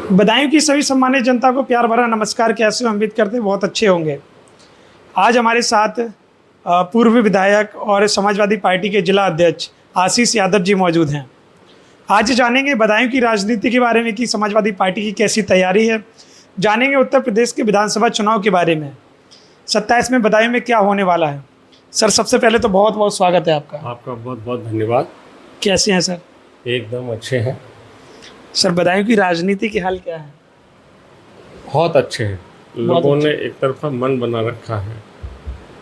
बदायूं की सभी सम्मानित जनता को प्यार भरा नमस्कार। कैसे उम्मीद करते हैं बहुत अच्छे होंगे। आज हमारे साथ पूर्व विधायक और समाजवादी पार्टी के जिला अध्यक्ष आशीष यादव जी मौजूद हैं। आज जानेंगे बदायूं की राजनीति के बारे में कि समाजवादी पार्टी की कैसी तैयारी है। जानेंगे उत्तर प्रदेश के विधानसभा चुनाव के बारे में 27 में बदायूं में क्या होने वाला है। सर, सबसे पहले तो बहुत बहुत स्वागत है आपका। आपका बहुत बहुत धन्यवाद। कैसे हैं सर? एकदम अच्छे हैं सर, बदायूं की राजनीति की हाल क्या है? बहुत अच्छे हैं। लोगों ने एक तरफा मन बना रखा है।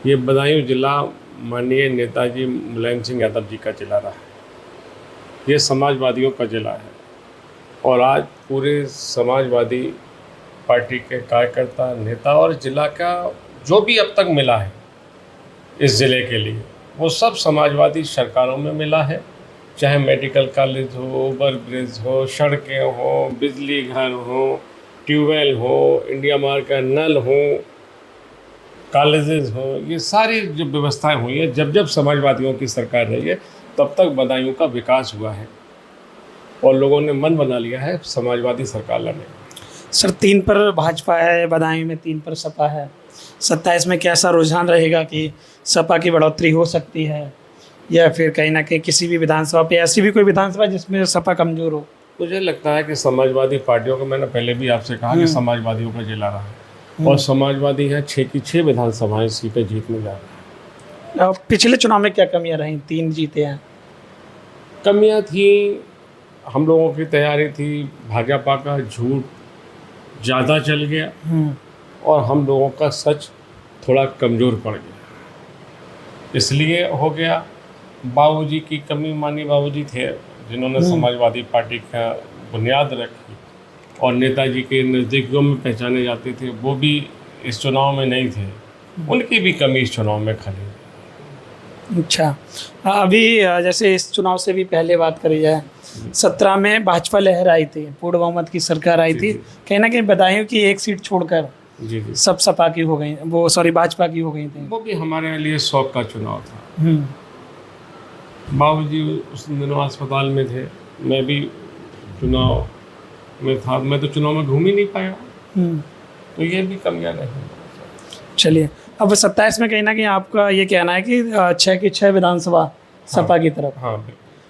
ये बदायूं जिला माननीय नेताजी मुलायम सिंह यादव जी का जिला रहा है। ये समाजवादियों का जिला है और आज पूरे समाजवादी पार्टी के कार्यकर्ता, नेता और जिला का जो भी अब तक मिला है इस ज़िले के लिए, वो सब समाजवादी सरकारों में मिला है। चाहे मेडिकल कॉलेज हो, ओवर ब्रिज हो, सड़कें हो, बिजली घर हो, ट्यूबवेल हो, इंडिया मार्ट का नल हो, कॉलेजेस हो, ये सारी जो व्यवस्थाएं हुई हैं, जब जब समाजवादियों की सरकार रही है तब तक बदायूं का विकास हुआ है और लोगों ने मन बना लिया है समाजवादी सरकार लाने का। सर, 3 पर भाजपा है, बदायूं में 3 पर सपा है। 27 में कैसा रुझान रहेगा कि सपा की बढ़ोतरी हो सकती है या फिर कहीं ना कहीं किसी भी विधानसभा पे ऐसी भी कोई विधानसभा जिसमें सपा कमज़ोर हो? मुझे लगता है कि समाजवादी पार्टियों को, मैंने पहले भी आपसे कहा कि समाजवादियों का जिला रहा है और समाजवादी है 6 की 6 विधानसभाएं सीटें जीतने जा रहा है। पिछले चुनाव में क्या कमियां रहीं? 3 जीते हैं। कमियां थी, हम लोगों की तैयारी थी, भाजपा का झूठ ज़्यादा चल गया और हम लोगों का सच थोड़ा कमज़ोर पड़ गया, इसलिए हो गया। बाबूजी की कमी, मानी बाबूजी थे जिन्होंने समाजवादी पार्टी का बुनियाद रखी और नेताजी के नज़दीकियों में पहचाने जाते थे, वो भी इस चुनाव में नहीं थे। उनकी भी कमी इस चुनाव में खली। अच्छा, अभी जैसे इस चुनाव से भी पहले बात करी जाए, 17 में भाजपा लहर आई थी, पूर्ण बहुमत की सरकार आई थी। कहीं ना कहीं बदायूं की एक सीट छोड़कर जी सब सपा की हो गई, वो भाजपा की हो गई थी। वो भी हमारे लिए शौक का चुनाव था। बाबूजी उस दिनों अस्पताल में थे, मैं भी चुनाव में था, मैं तो चुनाव में घूम ही नहीं पाया, तो ये भी कमियां रही। चलिए, अब 27 में कहीं ना कहीं आपका ये कहना है कि 6 की 6 विधानसभा सपा की तरफ। हाँ,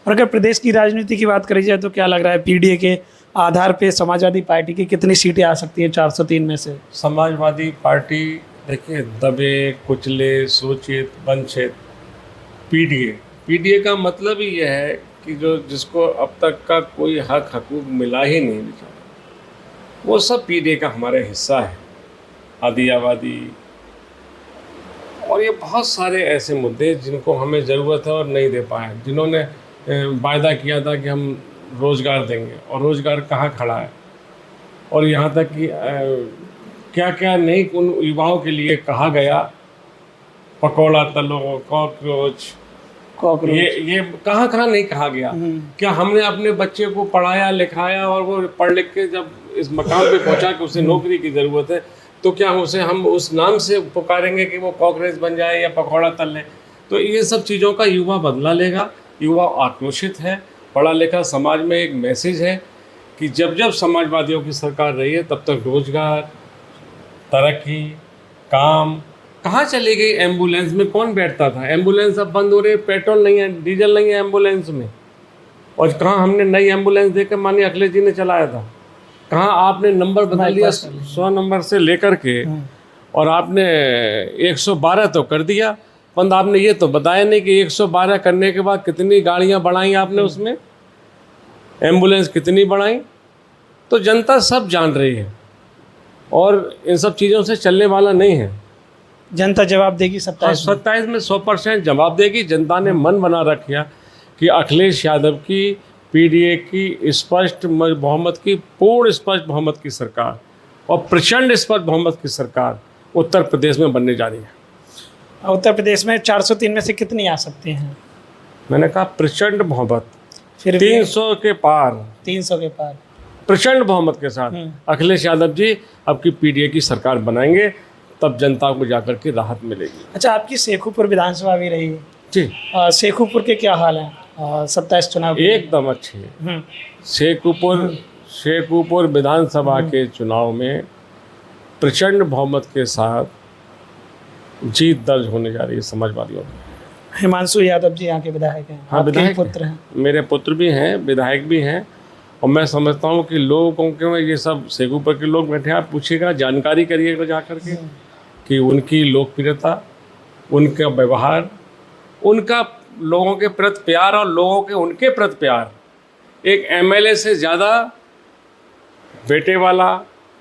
और अगर प्रदेश की राजनीति की बात करी जाए तो क्या लग रहा है, पीडीए के आधार पे समाजवादी पार्टी की कितनी सीटें आ सकती हैं 403 में से? समाजवादी पार्टी देखिए, दबे कुचले शोषित वंचित पीडीए का मतलब ही यह है कि जिसको अब तक का कोई हक हकूक मिला ही नहीं बेचारा, वो सब पीडीए का हमारे हिस्सा है। आदि आबादी और ये बहुत सारे ऐसे मुद्दे जिनको हमें ज़रूरत है और नहीं दे पाए। जिन्होंने वायदा किया था कि हम रोज़गार देंगे और रोज़गार कहाँ खड़ा है, और यहाँ तक कि क्या क्या नहीं उन युवाओं के लिए कहा गया, पकौड़ा तलो, कॉकरोच, ये कहाँ कहाँ नहीं कहा गया। क्या हमने अपने बच्चे को पढ़ाया लिखाया और वो पढ़ लिख के जब इस मकाम पे पहुँचा कि उसे नौकरी की ज़रूरत है, तो क्या हम उस नाम से पुकारेंगे कि वो कॉकरोच बन जाए या पकौड़ा तल ले? तो ये सब चीज़ों का युवा बदला लेगा। युवा आक्रोशित है, पढ़ा लिखा समाज में एक मैसेज है कि जब जब समाजवादियों की सरकार रही है तब तक रोजगार, तरक्की, काम कहाँ चली गई? एम्बुलेंस में कौन बैठता था? एम्बुलेंस अब बंद हो रही है, पेट्रोल नहीं है, डीजल नहीं है एम्बुलेंस में। और कहाँ हमने नई एम्बुलेंस देकर माननीय अखिलेश जी ने चलाया था, कहाँ आपने नंबर बदल दिया 100 नंबर से लेकर के, और आपने 112 तो कर दिया, पर आपने ये तो बताया नहीं कि 112 करने के बाद कितनी गाड़ियाँ बढ़ाई आपने, उसमें एम्बुलेंस कितनी बढ़ाई। तो जनता सब जान रही है और इन सब चीज़ों से चलने वाला नहीं है। जनता जवाब देगी 27 में 100% जवाब देगी। जनता ने मन बना रखा कि अखिलेश यादव की, पीडीए की स्पष्ट बहुमत की, पूर्ण स्पष्ट बहुमत की सरकार और प्रचंड स्पष्ट बहुमत की सरकार उत्तर प्रदेश में बनने जा रही है। उत्तर प्रदेश में 403 में से कितनी आ सकती हैं? मैंने कहा प्रचंड बहुमत, फिर 300 के पार, 300 के पार प्रचंड बहुमत के साथ अखिलेश यादव जी अब की पीडीए की सरकार बनाएंगे, तब जनता को जाकर के राहत मिलेगी। अच्छा, आपकी शेखुपुर विधानसभा भी रही है जी। शेखुपुर के क्या हाल है 27 चुनाव? एकदम अच्छे है। शेखुपुर शेखुपुर विधानसभा के चुनाव में प्रचंड बहुमत के साथ जीत दर्ज होने जा रही है समाजवादियों की। हिमांशु यादव जी यहाँ के विधायक हैं, हाँ, आपके ही विधायक पुत्र हैं। मेरे पुत्र भी हैं, विधायक भी हैं। और मैं समझता हूँ कि लोगों के में ये सब शेखुपुर के लोग बैठे हैं, आप पूछिएगा, जानकारी करिएगा जा करके कि उनकी लोकप्रियता, उनका व्यवहार, उनका लोगों के प्रति प्यार और लोगों के उनके प्रति प्यार एक एमएलए से ज़्यादा बेटे वाला,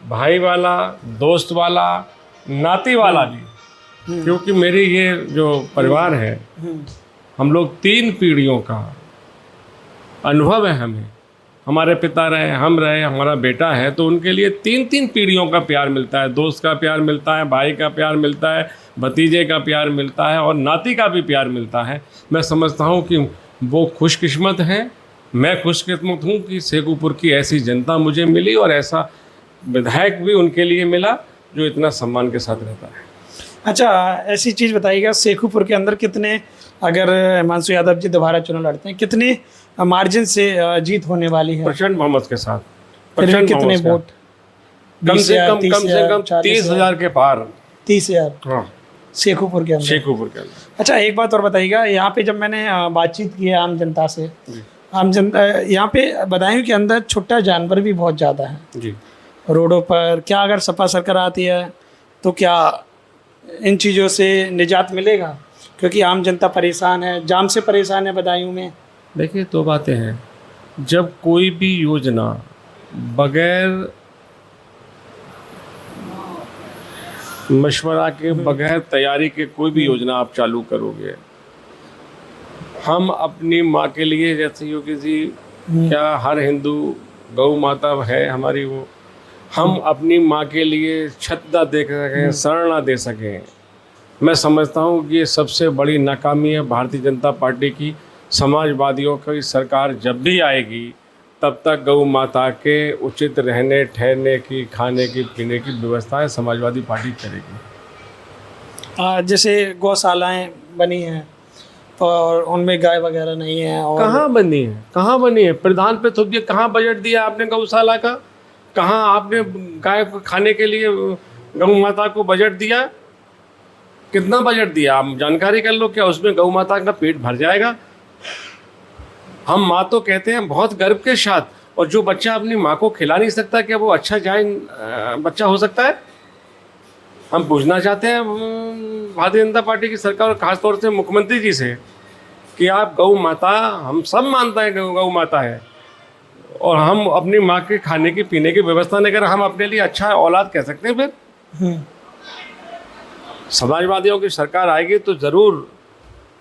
भाई वाला, दोस्त वाला, नाती वाला भी। क्योंकि मेरे ये जो परिवार है, हम लोग 3 पीढ़ियों का अनुभव है हमें। हमारे पिता रहे, हम रहे, हमारा बेटा है, तो उनके लिए 3 पीढ़ियों का प्यार मिलता है। दोस्त का प्यार मिलता है, भाई का प्यार मिलता है, भतीजे का प्यार मिलता है और नाती का भी प्यार मिलता है। मैं समझता हूँ कि वो खुशकिस्मत हैं, मैं खुशकिस्मत हूँ कि शेखुपुर की ऐसी जनता मुझे मिली और ऐसा विधायक भी उनके लिए मिला जो इतना सम्मान के साथ रहता है। अच्छा, ऐसी चीज़ बताइएगा, शेखुपुर के अंदर कितने, अगर हिमांशु यादव जी दोबारा चुनाव लड़ते हैं, कितने मार्जिन से जीत होने वाली है? प्रचंड बहुमत के साथ। फिर भी कितने वोट? कम से कम 30,000 के पार। 30,000? हाँ, शेखुपुर के अंदर। शेखुपुर के अंदर। अच्छा, एक बात और बताइएगा, यहाँ पे जब मैंने बातचीत की है आम जनता से, आम जनता यहाँ पे बदायूं के अंदर छुट्टा जानवर भी बहुत ज़्यादा है जी रोडों पर। क्या अगर सपा सरकार आती है तो क्या इन चीज़ों से निजात मिलेगा? क्योंकि आम जनता परेशान है, जाम से परेशान है बदायूं में। देखिए, 2 बातें हैं। जब कोई भी योजना बगैर मशवरा के, बगैर तैयारी के कोई भी योजना आप चालू करोगे, हम अपनी माँ के लिए, जैसे योगी जी, क्या हर हिंदू गौ माता है हमारी, वो हम अपनी माँ के लिए छत ना दे सकें, शरण ना दे सकें। मैं समझता हूँ कि ये सबसे बड़ी नाकामी है भारतीय जनता पार्टी की। समाजवादियों की सरकार जब भी आएगी तब तक गौ माता के उचित रहने ठहरने की, खाने की, पीने की व्यवस्थाएं समाजवादी पार्टी करेगी। जैसे गौशालाएं बनी हैं और उनमें गाय वगैरह नहीं है। और कहाँ बनी है? कहाँ बनी है? प्रधान पे थोप दिया। कहाँ बजट दिया आपने गौशाला का? कहाँ आपने गाय को खाने के लिए गौ माता को बजट दिया? कितना बजट दिया? आप जानकारी कर लो। क्या उसमें गौ माता का पेट भर जाएगा? हम माँ तो कहते हैं बहुत गर्व के साथ, और जो बच्चा अपनी माँ को खिला नहीं सकता, क्या वो अच्छा बच्चा हो सकता है? हम पूछना चाहते हैं भारतीय जनता पार्टी की सरकार और खासतौर से मुख्यमंत्री जी से कि आप गौ माता, हम सब मानते हैं गौ माता है, और हम अपनी माँ के खाने की, पीने की व्यवस्था नहीं करें, हम अपने लिए अच्छा औलाद कह सकते हैं? फिर समाजवादियों की सरकार आएगी तो ज़रूर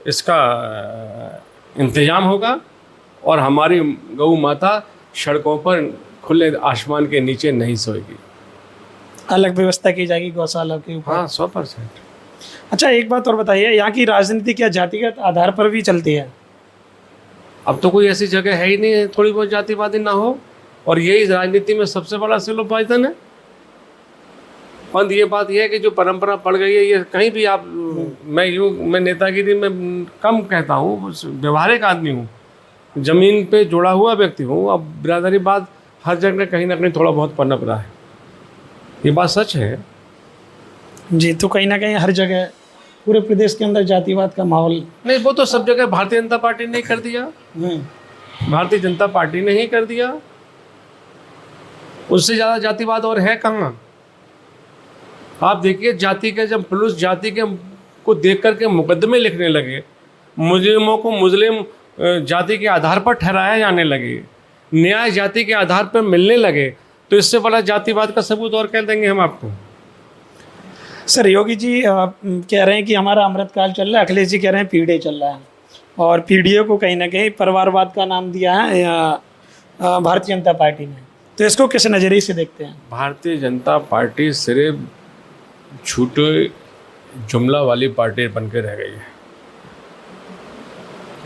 इसका इंतजाम होगा और हमारी गौ माता सड़कों पर खुले आसमान के नीचे नहीं सोएगी। अलग व्यवस्था की जाएगी गौशाला के ऊपर। हाँ, 100%। अच्छा, एक बात और बताइए, यहाँ की राजनीति क्या जातिगत आधार पर भी चलती है? अब तो कोई ऐसी जगह है ही नहीं है थोड़ी बहुत जातिवादी ना हो, और यही राजनीति में सबसे बड़ा सिलोपाइजन है। और ये बात यह है कि जो परंपरा पड़ गई है, ये कहीं भी आप, मैं नेतागिरी में कम कहता हूँ, व्यवहारिक आदमी हूँ, ज़मीन पे जुड़ा हुआ व्यक्ति हूँ। अब बिरादरी बात हर जगह कहीं ना कहीं थोड़ा बहुत पनप रहा है, ये बात सच है जी। तो कहीं ना कहीं हर जगह पूरे प्रदेश के अंदर जातिवाद का माहौल नहीं, वो तो सब जगह भारतीय जनता पार्टी ने कर दिया। भारतीय जनता पार्टी ने ही कर दिया, उससे ज़्यादा जातिवाद और है कहाँ? आप देखिए, जाति के जब पुलिस जाति के को देख करके मुकदमे लिखने लगे, मुजरिमों को मुस्लिम जाति के आधार पर ठहराया जाने लगे, न्याय जाति के आधार पर मिलने लगे, तो इससे बड़ा जातिवाद का सबूत और कह देंगे हम आपको? सर, योगी जी कह रहे हैं कि हमारा अमृतकाल चल रहा है, अखिलेश जी कह रहे हैं पीढ़ी चल रहा है, और पीढ़ियों को कहीं ना कहीं परिवारवाद का नाम दिया है भारतीय जनता पार्टी ने। तो इसको किस नज़रिए से देखते हैं? भारतीय जनता पार्टी सिर्फ झूठे जुमला वाली पार्टी बन के रह गई है।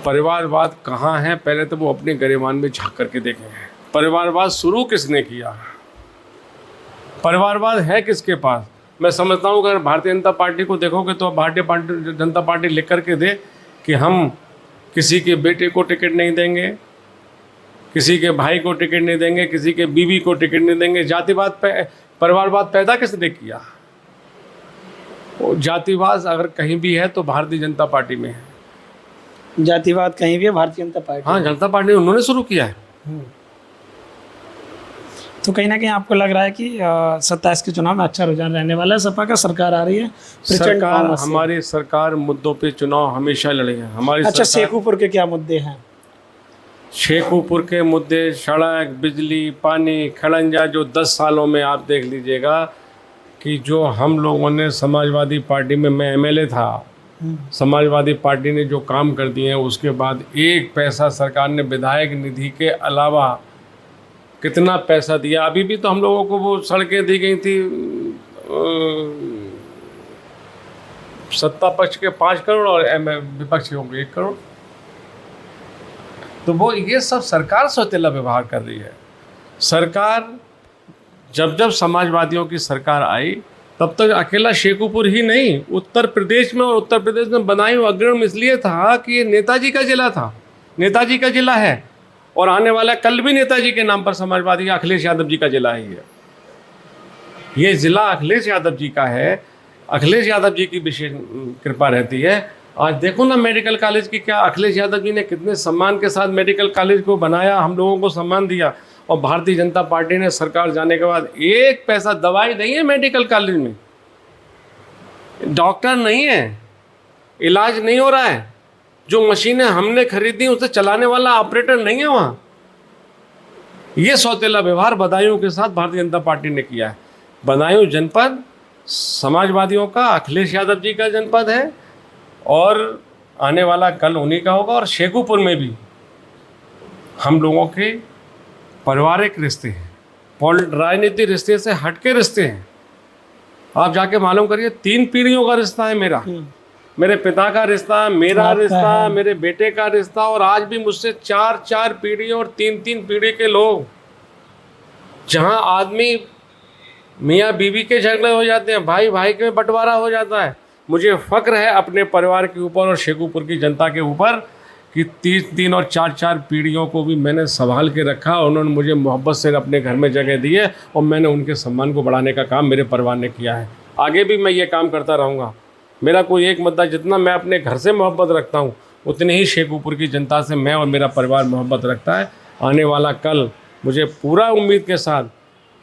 परिवारवाद कहाँ है, पहले तो वो अपने गरिमान में झांक करके देखें। परिवारवाद शुरू किसने किया? परिवारवाद है किसके पास? मैं समझता हूँ अगर भारतीय जनता पार्टी को देखोगे तो भारतीय जनता पार्टी लिख करके दे कि हम किसी के बेटे को टिकट नहीं देंगे, किसी के भाई को टिकट नहीं देंगे, किसी के बीवी को टिकट नहीं देंगे। जातिवाद परिवारवाद पैदा किसने किया? वो जातिवाद अगर कहीं भी है तो भारतीय जनता पार्टी में है। जातिवाद कहीं भी है, भारतीय जनता पार्टी। हाँ, जनता पार्टी उन्होंने शुरू किया है। तो कहीं ना कहीं आपको लग रहा है कि 27 के चुनाव में अच्छा रुझान रहने वाला है, सपा का सरकार आ रही है, प्रचंड सरकार, बहुमत से। हमारी सरकार मुद्दों पे चुनाव हमेशा लड़ी है। हमारी अच्छा, सरकार, शेखुपुर के क्या मुद्दे हैं? शेखुपुर के मुद्दे सड़क, बिजली, पानी, खड़ंजा, जो 10 सालों में आप देख लीजिएगा कि जो हम लोगों ने समाजवादी पार्टी में, मैं एमएलए था, समाजवादी पार्टी ने जो काम कर दिए हैं, उसके बाद एक पैसा सरकार ने विधायक निधि के अलावा कितना पैसा दिया। अभी भी तो हम लोगों को वो सड़कें दी गई थी, सत्ता पक्ष के 5 करोड़ और विपक्ष के 1 करोड़। तो वो ये सब सरकार सौतेला व्यवहार कर रही है। सरकार जब समाजवादियों की सरकार आई तब तक अकेला शेखुपुर ही नहीं, उत्तर प्रदेश में, और उत्तर प्रदेश में बदायूं अग्रणी इसलिए था कि ये नेताजी का जिला था, नेताजी का जिला है, और आने वाला कल भी नेताजी के नाम पर समाजवादी का अखिलेश यादव जी का जिला ही है। ये ज़िला अखिलेश यादव जी का है, अखिलेश यादव जी की विशेष कृपा रहती है। आज देखो ना मेडिकल कॉलेज की क्या, अखिलेश यादव जी ने कितने सम्मान के साथ मेडिकल कॉलेज को बनाया, हम लोगों को सम्मान दिया। और भारतीय जनता पार्टी ने सरकार जाने के बाद एक पैसा, दवाई नहीं है मेडिकल कॉलेज में, डॉक्टर नहीं है, इलाज नहीं हो रहा है, जो मशीनें हमने खरीदी उसे चलाने वाला ऑपरेटर नहीं है वहाँ। ये सौतेला व्यवहार बदायूं के साथ भारतीय जनता पार्टी ने किया है। बदायूं जनपद समाजवादियों का, अखिलेश यादव जी का जनपद है, और आने वाला कल उन्हीं का होगा। और शेखुपुर में भी हम लोगों के पारिवारिक रिश्ते हैं, राजनीति रिश्ते से हटके रिश्ते हैं। आप जाके मालूम करिए, 3 पीढ़ियों का रिश्ता है मेरा, मेरे पिता का रिश्ता, मेरा रिश्ता, मेरे बेटे का रिश्ता, और आज भी मुझसे 4 पीढ़ियों और 3 पीढ़ी के लोग, जहाँ आदमी मियाँ बीवी के झगड़े हो जाते हैं, भाई भाई के बंटवारा हो जाता है। मुझे फ़ख्र है अपने परिवार के ऊपर और शेखुपुर की जनता के ऊपर कि 3 और 4 पीढ़ियों को भी मैंने संभाल के रखा, और उन्होंने मुझे मोहब्बत से अपने घर में जगह दी है, और मैंने उनके सम्मान को बढ़ाने का काम मेरे परिवार ने किया है। आगे भी मैं ये काम करता रहूँगा। मेरा कोई एक मुद्दा, जितना मैं अपने घर से मोहब्बत रखता हूँ उतनी ही शेखुपुर की जनता से मैं और मेरा परिवार मोहब्बत रखता है। आने वाला कल मुझे पूरा उम्मीद के साथ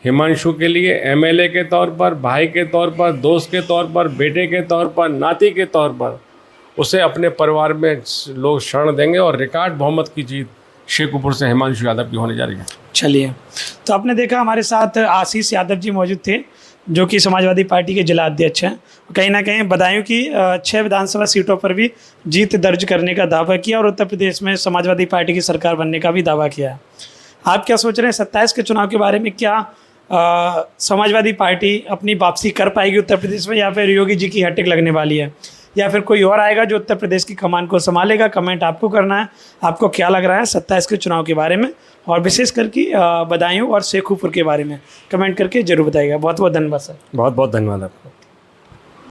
हिमांशु के लिए एमएलए के तौर पर, भाई के तौर पर, दोस्त के तौर पर, बेटे के तौर पर, नाती के तौर पर उसे अपने परिवार में लोग शरण देंगे, और रिकॉर्ड बहुमत की जीत शेखुपुर से हिमांशु यादव की होने जा रही है। चलिए, तो आपने देखा हमारे साथ आशीष यादव जी मौजूद थे, जो कि समाजवादी पार्टी के जिला अध्यक्ष हैं। कहीं ना कहीं बदायूं की 6 विधानसभा सीटों पर भी जीत दर्ज करने का दावा किया, और उत्तर प्रदेश में समाजवादी पार्टी की सरकार बनने का भी दावा किया है। आप क्या सोच रहे हैं 27 के चुनाव के बारे में? क्या समाजवादी पार्टी अपनी वापसी कर पाएगी उत्तर प्रदेश में, या फिर योगी जी की हैट्रिक लगने वाली है, या फिर कोई और आएगा जो उत्तर प्रदेश की कमान को संभालेगा? कमेंट आपको करना है, आपको क्या लग रहा है 27 के चुनाव के बारे में, और विशेष करके बदायूं और शेखुपुर के बारे में कमेंट करके जरूर बताइएगा। बहुत बहुत धन्यवाद सर। बहुत बहुत धन्यवाद आपको।